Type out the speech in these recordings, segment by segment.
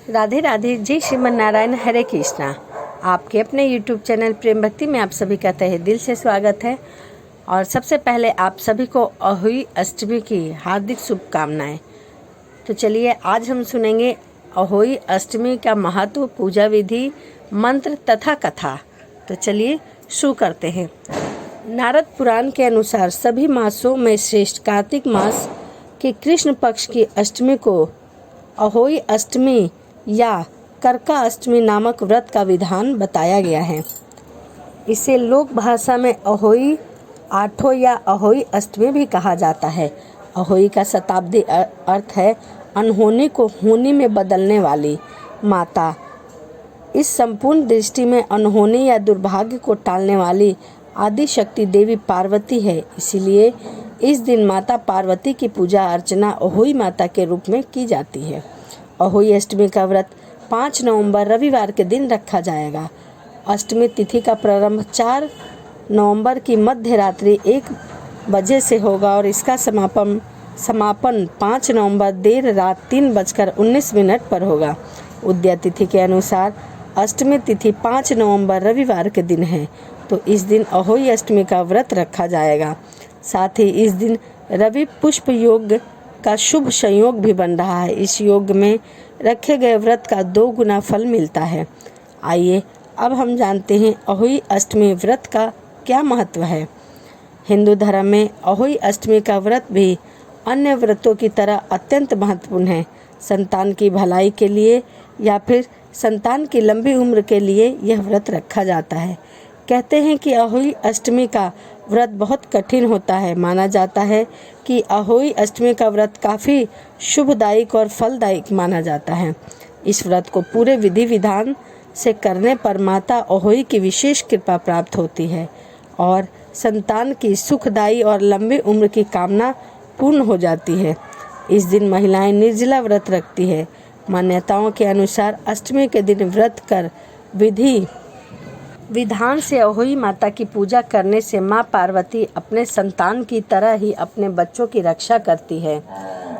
राधे राधे, जय श्रीमन नारायण, हरे कृष्णा। आपके अपने YouTube चैनल प्रेम भक्ति में आप सभी का तहे दिल से स्वागत है। और सबसे पहले आप सभी को अहोई अष्टमी की हार्दिक शुभकामनाएं। तो चलिए आज हम सुनेंगे अहोई अष्टमी का महत्व, पूजा विधि, मंत्र तथा कथा। तो चलिए शुरू करते हैं। नारद पुराण के अनुसार सभी मासों में श्रेष्ठ कार्तिक मास के कृष्ण पक्ष की अष्टमी को अहोई अष्टमी या करका अष्टमी नामक व्रत का विधान बताया गया है। इसे लोक भाषा में अहोई आठों या अहोई अष्टमी भी कहा जाता है। अहोई का शताब्दी अर्थ है अनहोनी को होनी में बदलने वाली माता। इस संपूर्ण दृष्टि में अनहोनी या दुर्भाग्य को टालने वाली आदि शक्ति देवी पार्वती है। इसीलिए इस दिन माता पार्वती की पूजा अर्चना अहोई माता के रूप में की जाती है। अहोई अष्टमी का व्रत 5 नवंबर रविवार के दिन रखा जाएगा। अष्टमी तिथि का प्रारंभ 4 नवंबर की मध्य रात्रि 1 बजे से होगा और इसका समापन 5 नवंबर देर रात 3:19 पर होगा। उदय तिथि के अनुसार अष्टमी तिथि 5 नवंबर रविवार के दिन है, तो इस दिन अहोई अष्टमी का व्रत रखा जाएगा। साथ ही इस दिन रवि पुष्प योग का शुभ संयोग भी बन रहा है। इस योग में रखे गए व्रत का 2 गुना फल मिलता है। आइए अब हम जानते हैं अहोई अष्टमी व्रत का क्या महत्व है। हिंदू धर्म में अहोई अष्टमी का व्रत भी अन्य व्रतों की तरह अत्यंत महत्वपूर्ण है। संतान की भलाई के लिए या फिर संतान की लंबी उम्र के लिए यह व्रत रखा जाता है। कहते हैं कि अहोई अष्टमी का व्रत बहुत कठिन होता है। माना जाता है कि अहोई अष्टमी का व्रत काफ़ी शुभदायक और फलदायक माना जाता है। इस व्रत को पूरे विधि विधान से करने पर माता अहोई की विशेष कृपा प्राप्त होती है और संतान की सुखदायी और लंबी उम्र की कामना पूर्ण हो जाती है। इस दिन महिलाएं निर्जला व्रत रखती है। मान्यताओं के अनुसार अष्टमी के दिन व्रत कर विधि विधान से अहोई माता की पूजा करने से माँ पार्वती अपने संतान की तरह ही अपने बच्चों की रक्षा करती है।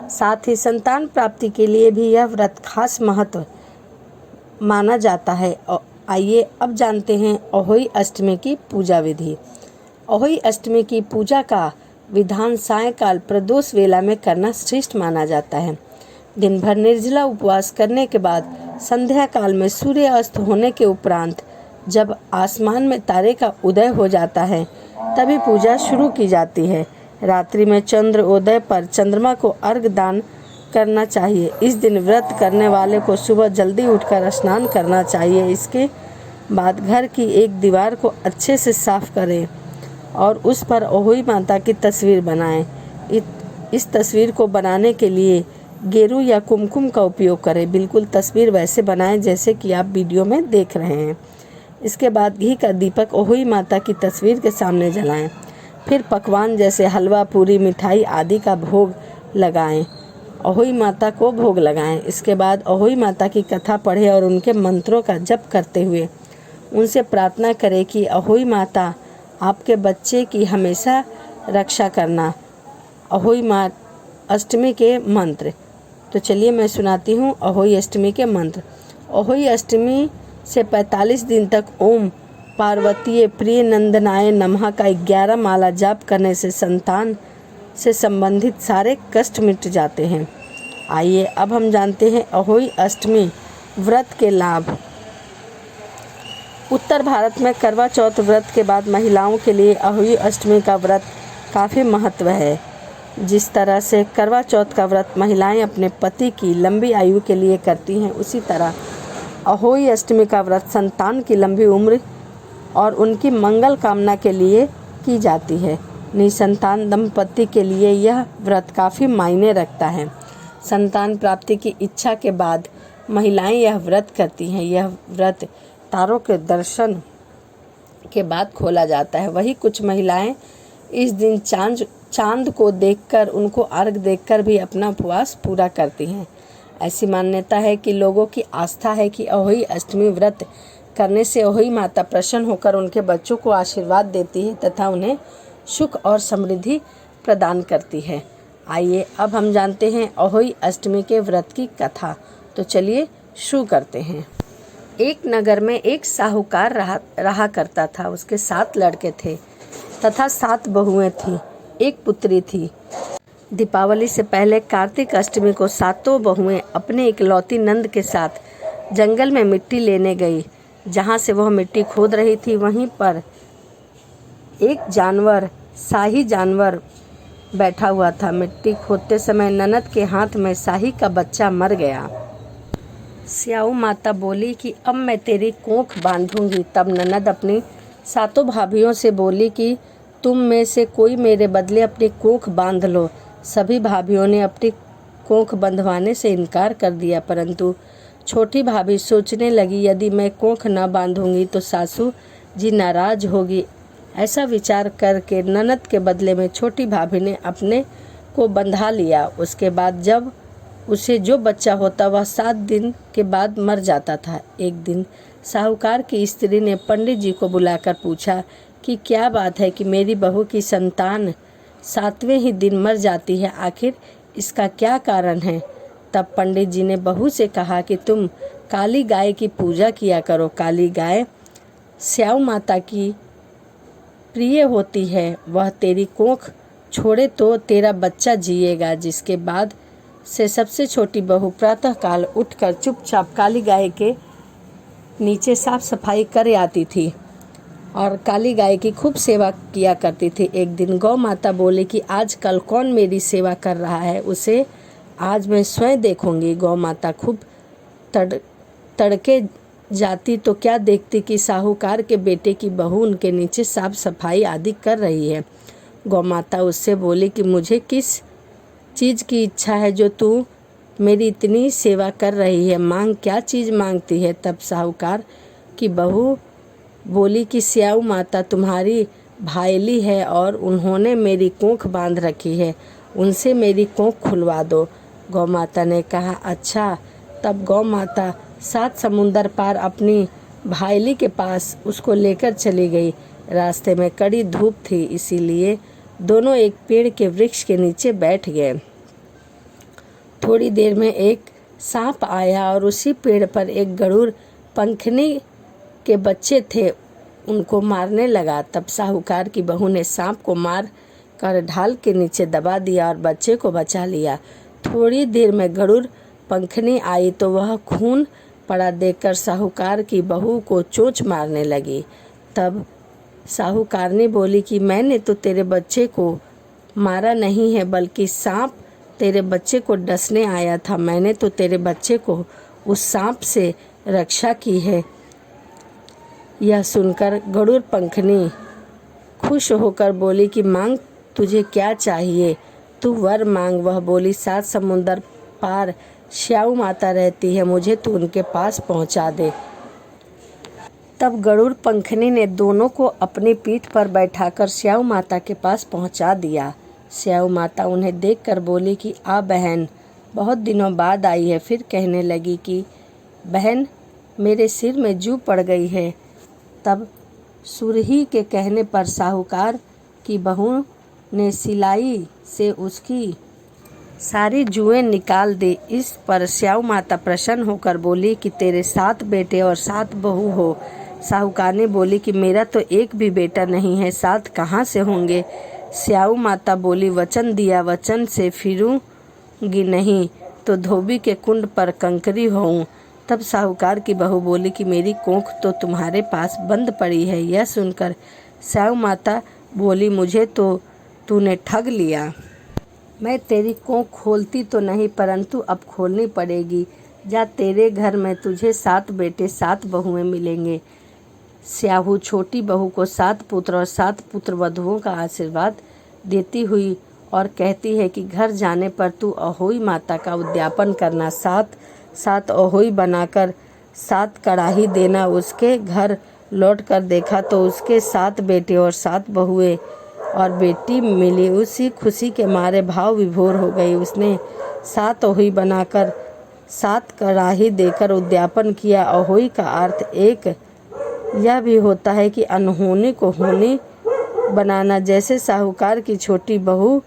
साथ ही संतान प्राप्ति के लिए भी यह व्रत खास महत्व माना जाता है। आइए अब जानते हैं अहोई अष्टमी की पूजा विधि। अहोई अष्टमी की पूजा का विधान सायंकाल प्रदोष वेला में करना श्रेष्ठ माना जाता है। दिन भर निर्जला उपवास करने के बाद संध्या काल में सूर्य अस्त होने के उपरांत जब आसमान में तारे का उदय हो जाता है तभी पूजा शुरू की जाती है। रात्रि में चंद्र उदय पर चंद्रमा को अर्घ्य दान करना चाहिए। इस दिन व्रत करने वाले को सुबह जल्दी उठकर स्नान करना चाहिए। इसके बाद घर की एक दीवार को अच्छे से साफ करें और उस पर अहोई माता की तस्वीर बनाएं। इस तस्वीर को बनाने के लिए गेरू या कुमकुम का उपयोग करें। बिल्कुल तस्वीर वैसे बनाएं जैसे कि आप वीडियो में देख रहे हैं। इसके बाद घी का दीपक अहोई माता की तस्वीर के सामने जलाएं। फिर पकवान जैसे हलवा, पूरी, मिठाई आदि का भोग लगाएं। अहोई माता को भोग लगाएं। इसके बाद अहोई माता की कथा पढ़ें और उनके मंत्रों का जप करते हुए उनसे प्रार्थना करें कि अहोई माता आपके बच्चे की हमेशा रक्षा करना। अहोई माँ अष्टमी के मंत्र। तो चलिए मैं सुनाती हूँ अहोई अष्टमी के मंत्र। अहोई अष्टमी से 45 दिन तक ओम पार्वतीय प्रिय नंदनाय नमः का 11 माला जाप करने से संतान से संबंधित सारे कष्ट मिट जाते हैं। आइए अब हम जानते हैं अहोई अष्टमी व्रत के लाभ। उत्तर भारत में करवा चौथ व्रत के बाद महिलाओं के लिए अहोई अष्टमी का व्रत काफ़ी महत्व है। जिस तरह से करवा चौथ का व्रत महिलाएं अपने पति की लंबी आयु के लिए करती हैं, उसी तरह अहोई अष्टमी का व्रत संतान की लंबी उम्र और उनकी मंगल कामना के लिए की जाती है। निसंतान दंपति के लिए यह व्रत काफ़ी मायने रखता है। संतान प्राप्ति की इच्छा के बाद महिलाएं यह व्रत करती हैं। यह व्रत तारों के दर्शन के बाद खोला जाता है। वही कुछ महिलाएं इस दिन चांद को देखकर, उनको अर्घ देकर भी अपना उपवास पूरा करती हैं। ऐसी मान्यता है कि लोगों की आस्था है कि अहोई अष्टमी व्रत करने से अहोई माता प्रसन्न होकर उनके बच्चों को आशीर्वाद देती है तथा उन्हें सुख और समृद्धि प्रदान करती है। आइए अब हम जानते हैं अहोई अष्टमी के व्रत की कथा। तो चलिए शुरू करते हैं। एक नगर में एक साहूकार रहा करता था। उसके 7 लड़के थे तथा 7 बहुएं थीं, एक पुत्री थी। दीपावली से पहले कार्तिक अष्टमी को 7 बहुएं अपने इकलौती नंद के साथ जंगल में मिट्टी लेने गई। जहाँ से वह मिट्टी खोद रही थी वहीं पर एक जानवर, शाही जानवर बैठा हुआ था। मिट्टी खोदते समय ननद के हाथ में शाही का बच्चा मर गया। स्याऊ माता बोली कि अब मैं तेरी कोख बांधूंगी। तब ननद अपनी 7 भाभियों से बोली कि तुम में से कोई मेरे बदले अपनी कोख बांध लो। सभी भाभियों ने अपनी कोख बंधवाने से इनकार कर दिया, परंतु छोटी भाभी सोचने लगी यदि मैं कोख न बांधूंगी तो सासू जी नाराज होगी। ऐसा विचार करके ननद के बदले में छोटी भाभी ने अपने को बंधा लिया। उसके बाद जब उसे जो बच्चा होता वह 7 दिन के बाद मर जाता था। एक दिन साहूकार की स्त्री ने पंडित जी को बुलाकर पूछा कि क्या बात है कि मेरी बहू की संतान 7वें ही दिन मर जाती है, आखिर इसका क्या कारण है। तब पंडित जी ने बहू से कहा कि तुम काली गाय की पूजा किया करो। काली गाय स्याऊ माता की प्रिय होती है, वह तेरी कोख छोड़े तो तेरा बच्चा जिएगा। जिसके बाद से सबसे छोटी बहू प्रातःकाल उठकर चुपचाप काली गाय के नीचे साफ सफाई कर आती थी और काली गाय की खूब सेवा किया करती थी। एक दिन गौ माता बोली कि आजकल कौन मेरी सेवा कर रहा है, उसे आज मैं स्वयं देखूंगी। गौ माता खूब तड़के जाती तो क्या देखती कि साहूकार के बेटे की बहू उनके नीचे साफ सफाई आदि कर रही है। गौ माता उससे बोली कि मुझे किस चीज़ की इच्छा है जो तू मेरी इतनी सेवा कर रही है, मांग, क्या चीज़ मांगती है। तब साहूकार की बहू बोली कि स्याऊ माता तुम्हारी भाईली है और उन्होंने मेरी कोख बांध रखी है, उनसे मेरी कोख खुलवा दो। गौ माता ने कहा अच्छा। तब गौ माता 7 समुंदर पार अपनी भाईली के पास उसको लेकर चली गई। रास्ते में कड़ी धूप थी, इसीलिए दोनों एक पेड़ के वृक्ष के नीचे बैठ गए। थोड़ी देर में एक सांप आया और उसी पेड़ पर एक गरुड़ पंखनी के बच्चे थे, उनको मारने लगा। तब साहूकार की बहू ने सांप को मार कर ढाल के नीचे दबा दिया और बच्चे को बचा लिया। थोड़ी देर में गरुड़ पंखनी आई तो वह खून पड़ा देखकर साहूकार की बहू को चोंच मारने लगी। तब साहूकारनी बोली कि मैंने तो तेरे बच्चे को मारा नहीं है, बल्कि सांप तेरे बच्चे को डसने आया था। मैंने तो तेरे बच्चे को उस सांप से रक्षा की है। यह सुनकर गरुड़ पंखनी खुश होकर बोली कि मांग, तुझे क्या चाहिए, तू वर मांग। वह बोली 7 समुंदर पार स्याऊ माता रहती है, मुझे तू उनके पास पहुंचा दे। तब गरुड़ पंखनी ने दोनों को अपनी पीठ पर बैठाकर स्याऊ माता के पास पहुंचा दिया। स्याऊ माता उन्हें देखकर बोली कि आ बहन, बहुत दिनों बाद आई है। फिर कहने लगी कि बहन, मेरे सिर में जू पड़ गई है। तब सुरही के कहने पर साहूकार की बहू ने सिलाई से उसकी सारी जुएं निकाल दी। इस पर स्याऊ माता प्रसन्न होकर बोली कि तेरे 7 बेटे और 7 बहू हो। साहूकार ने बोली कि मेरा तो एक भी बेटा नहीं है, 7 कहाँ से होंगे। स्याऊ माता बोली वचन दिया, वचन से फिरूंगी नहीं तो धोबी के कुंड पर कंकरी होऊं। तब साहूकार की बहू बोली कि मेरी कोख तो तुम्हारे पास बंद पड़ी है। यह सुनकर स्याऊ माता बोली मुझे तो तूने ठग लिया। मैं तेरी कोख खोलती तो नहीं, परंतु अब खोलनी पड़ेगी। जा, तेरे घर में तुझे 7 बेटे 7 बहुएं मिलेंगे। स्याहू छोटी बहू को 7 पुत्र और 7 पुत्र वधुओं का आशीर्वाद देती हुई और कहती है कि घर जाने पर तू अहोई माता का उद्यापन करना, 7 अहोई बनाकर 7 कड़ाही देना। उसके घर लौटकर देखा तो उसके 7 बेटे और 7 बहुएं और बेटी मिली। उसी खुशी के मारे भाव विभोर हो गई। उसने 7 अहोई बनाकर 7 कड़ाही देकर उद्यापन किया। अहोई का अर्थ एक यह भी होता है कि अनहोनी को होनी बनाना। जैसे साहूकार की छोटी बहू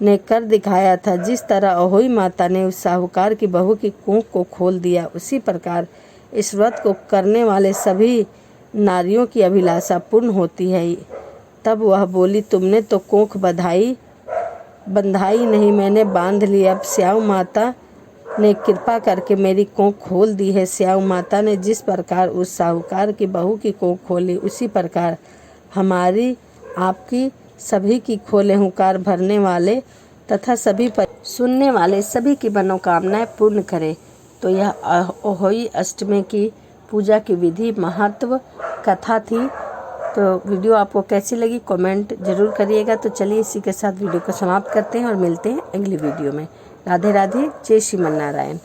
ने कर दिखाया था। जिस तरह अहोई माता ने उस साहूकार की बहू की कोख को खोल दिया, उसी प्रकार इस व्रत को करने वाले सभी नारियों की अभिलाषा पूर्ण होती है। तब वह बोली, तुमने तो कोख बंधाई नहीं, मैंने बांध ली। अब स्याऊ माता ने कृपा करके मेरी कोख खोल दी है। स्याऊ माता ने जिस प्रकार उस साहूकार की बहू की कोख खोली, उसी प्रकार हमारी आपकी सभी की खोले। हुंकार भरने वाले तथा सभी पर सुनने वाले सभी की मनोकामनाएं पूर्ण करे। तो यह अहोई अष्टमी की पूजा की विधि, महत्व, कथा थी। तो वीडियो आपको कैसी लगी कमेंट जरूर करिएगा। तो चलिए इसी के साथ वीडियो को समाप्त करते हैं और मिलते हैं अगली वीडियो में। राधे राधे, जय श्रीमन नारायण।